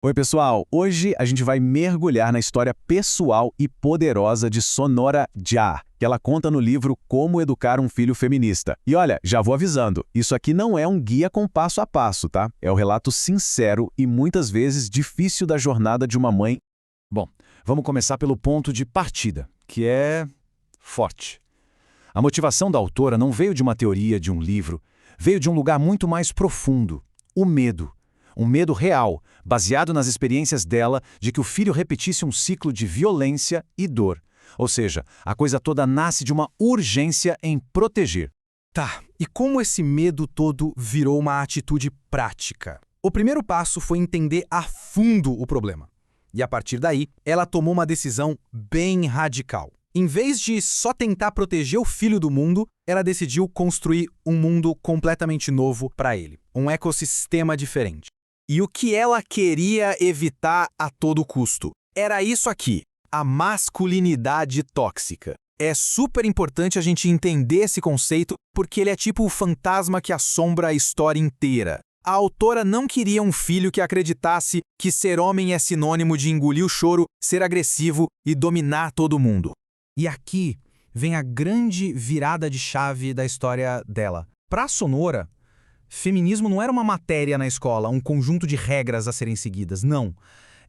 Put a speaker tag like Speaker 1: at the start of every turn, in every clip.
Speaker 1: Oi, pessoal! Hoje a gente vai mergulhar na história pessoal e poderosa de Sonora Jah, que ela conta no livro Como Educar um Filho Feminista. E olha, já vou avisando, isso aqui não é um guia com passo a passo, tá? É o relato sincero e muitas vezes difícil da jornada de uma mãe.
Speaker 2: Bom, vamos começar pelo ponto de partida, que é forte. A motivação da autora não veio de uma teoria, de um livro, veio de um lugar muito mais profundo, o medo. Um medo real, baseado nas experiências dela de que o filho repetisse um ciclo de violência e dor. Ou seja, a coisa toda nasce de uma urgência em proteger.
Speaker 3: Tá, e como esse medo todo virou uma atitude prática? O primeiro passo foi entender a fundo o problema. E a partir daí, ela tomou uma decisão bem radical. Em vez de só tentar proteger o filho do mundo, ela decidiu construir um mundo completamente novo para ele. Um ecossistema diferente. E o que ela queria evitar a todo custo? Era isso aqui, a masculinidade tóxica. É super importante a gente entender esse conceito porque ele é tipo o fantasma que assombra a história inteira. A autora não queria um filho que acreditasse que ser homem é sinônimo de engolir o choro, ser agressivo e dominar todo mundo. E aqui vem a grande virada de chave da história dela. Para Sonora, feminismo não era uma matéria na escola, um conjunto de regras a serem seguidas, não.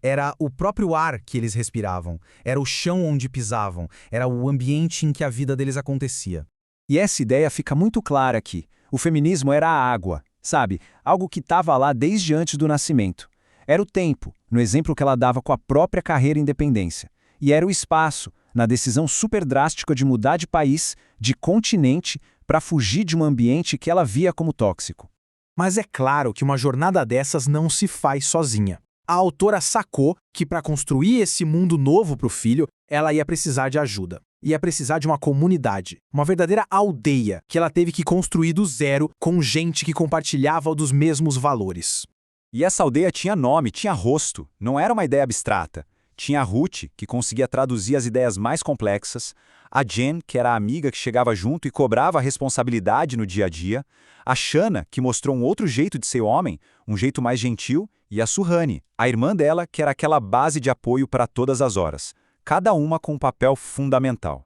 Speaker 3: Era o próprio ar que eles respiravam, era o chão onde pisavam, era o ambiente em que a vida deles acontecia.
Speaker 2: E essa ideia fica muito clara aqui. O feminismo era a água, sabe? Algo que estava lá desde antes do nascimento. Era o tempo, no exemplo que ela dava com a própria carreira e independência. E era o espaço, na decisão super drástica de mudar de país, de continente, para fugir de um ambiente que ela via como tóxico.
Speaker 3: Mas é claro que uma jornada dessas não se faz sozinha. A autora sacou que para construir esse mundo novo para o filho, ela ia precisar de ajuda. Ia precisar de uma comunidade, uma verdadeira aldeia que ela teve que construir do zero com gente que compartilhava dos mesmos valores.
Speaker 2: E essa aldeia tinha nome, tinha rosto, não era uma ideia abstrata. Tinha a Ruth, que conseguia traduzir as ideias mais complexas, a Jen, que era a amiga que chegava junto e cobrava a responsabilidade no dia a dia, a Shanna, que mostrou um outro jeito de ser homem, um jeito mais gentil, e a Suhani, a irmã dela, que era aquela base de apoio para todas as horas, cada uma com um papel fundamental.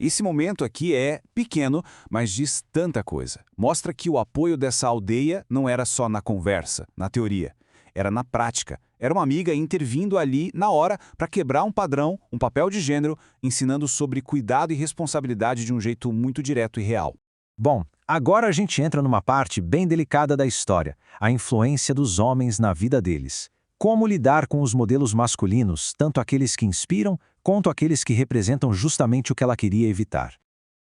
Speaker 2: Esse momento aqui é pequeno, mas diz tanta coisa. Mostra que o apoio dessa aldeia não era só na conversa, na teoria. Era na prática. Era uma amiga intervindo ali, na hora, para quebrar um padrão, um papel de gênero, ensinando sobre cuidado e responsabilidade de um jeito muito direto e real.
Speaker 4: Bom, agora a gente entra numa parte bem delicada da história, a influência dos homens na vida deles. Como lidar com os modelos masculinos, tanto aqueles que inspiram, quanto aqueles que representam justamente o que ela queria evitar.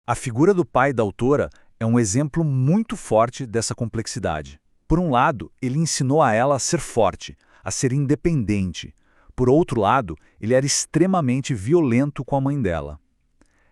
Speaker 2: A figura do pai da autora é um exemplo muito forte dessa complexidade. Por um lado, ele ensinou a ela a ser forte, a ser independente. Por outro lado, ele era extremamente violento com a mãe dela.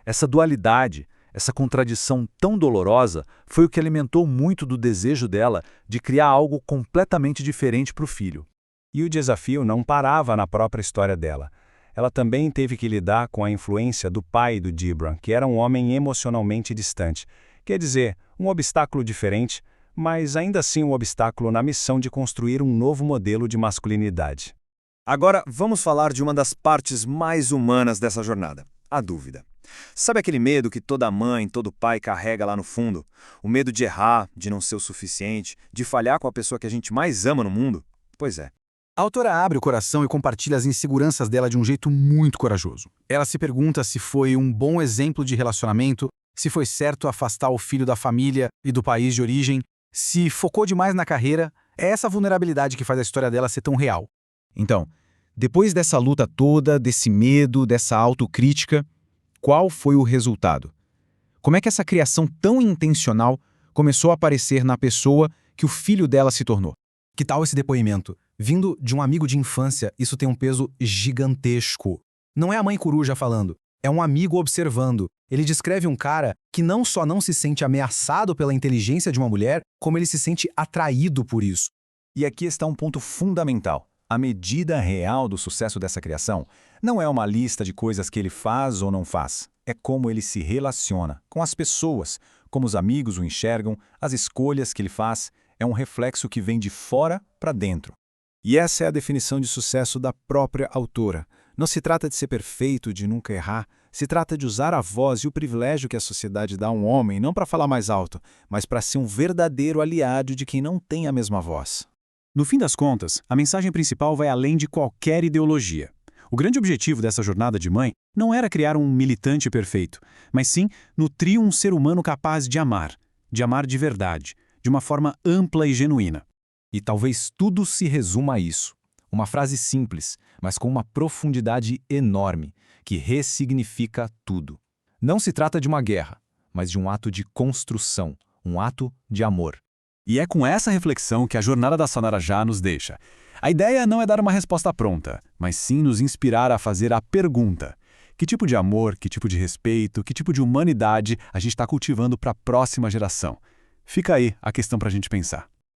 Speaker 2: Essa dualidade, essa contradição tão dolorosa, foi o que alimentou muito do desejo dela de criar algo completamente diferente para o filho. E o desafio não parava na própria história dela. Ela também teve que lidar com a influência do pai do Gibran, que era um homem emocionalmente distante. Quer dizer, um obstáculo diferente, mas ainda assim um obstáculo na missão de construir um novo modelo de masculinidade.
Speaker 5: Agora, vamos falar de uma das partes mais humanas dessa jornada, a dúvida. Sabe aquele medo que toda mãe, todo pai carrega lá no fundo? O medo de errar, de não ser o suficiente, de falhar com a pessoa que a gente mais ama no mundo? Pois é.
Speaker 3: A autora abre o coração e compartilha as inseguranças dela de um jeito muito corajoso. Ela se pergunta se foi um bom exemplo de relacionamento, se foi certo afastar o filho da família e do país de origem, se focou demais na carreira. É essa vulnerabilidade que faz a história dela ser tão real. Então, depois dessa luta toda, desse medo, dessa autocrítica, qual foi o resultado? Como é que essa criação tão intencional começou a aparecer na pessoa que o filho dela se tornou? Que tal esse depoimento? Vindo de um amigo de infância, isso tem um peso gigantesco. Não é a mãe coruja falando, é um amigo observando. Ele descreve um cara que não só não se sente ameaçado pela inteligência de uma mulher, como ele se sente atraído por isso.
Speaker 2: E aqui está um ponto fundamental. A medida real do sucesso dessa criação não é uma lista de coisas que ele faz ou não faz. É como ele se relaciona com as pessoas, como os amigos o enxergam, as escolhas que ele faz. É um reflexo que vem de fora para dentro. E essa é a definição de sucesso da própria autora. Não se trata de ser perfeito, de nunca errar. Se trata de usar a voz e o privilégio que a sociedade dá a um homem, não para falar mais alto, mas para ser um verdadeiro aliado de quem não tem a mesma voz.
Speaker 1: No fim das contas, a mensagem principal vai além de qualquer ideologia. O grande objetivo dessa jornada de mãe não era criar um militante perfeito, mas sim nutrir um ser humano capaz de amar de verdade, de uma forma ampla e genuína.
Speaker 6: E talvez tudo se resuma a isso. Uma frase simples, mas com uma profundidade enorme, que ressignifica tudo. Não se trata de uma guerra, mas de um ato de construção, um ato de amor.
Speaker 1: E é com essa reflexão que a jornada da Sonora Já nos deixa. A ideia não é dar uma resposta pronta, mas sim nos inspirar a fazer a pergunta: que tipo de amor, que tipo de respeito, que tipo de humanidade a gente está cultivando para a próxima geração? Fica aí a questão para a gente pensar.